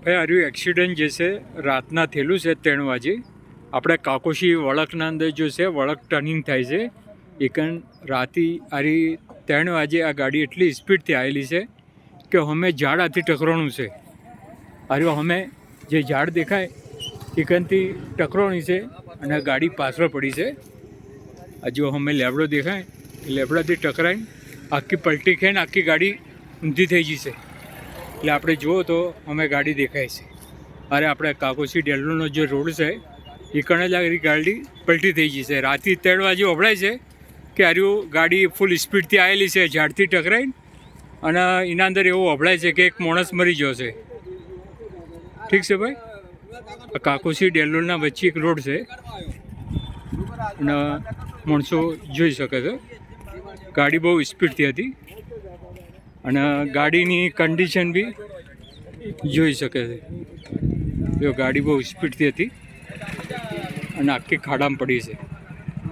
ભાઈ આર્યું એક્સિડન્ટ જે છે રાતના થયેલું છે 3 વાગે આપણે કાકોશી વળકના અંદર જો છે વળક ટર્નિંગ થાય છે એકન રાતે આરી 3 વાગે આ ગાડી એટલી સ્પીડથી આવેલી છે કે અમે ઝાડ આથી ટકરાણું છે આર્યું અમે જે ઝાડ દેખાય એકનથી ટકરાણી છે અને ગાડી પાછળ પડી છે હજુ અમે લેબડો દેખાય લેબડાથી ટકરાઈને આખી પલટી ખાઈને આખી ગાડી ઊંધી થઈ જશે એટલે આપણે જુઓ તો અમે ગાડી દેખાય છે અરે આપણે કાકોશી ડેલોનો જે રોડ છે એ કણે જ આ ગાડી પલટી થઈ જશે રાતે 3 વાગે વભળાય છે કે આર્યું ગાડી ફૂલ સ્પીડથી આવેલી છે ઝાડથી ટકરાઈને અને એના અંદર એવું વભળાય છે કે એક માણસ મરી ગયો છે ઠીક છે ભાઈ કાકોશી ડેલોના વચ્ચે એક રોડ છે અને માણસો જોઈ શકે છે ગાડી બહુ સ્પીડથી હતી અને ગાડીની કન્ડિશન બી જોઈ શકે છે જો ગાડી બહુ સ્પીડથી હતી અને આખી ખાડામાં પડી છે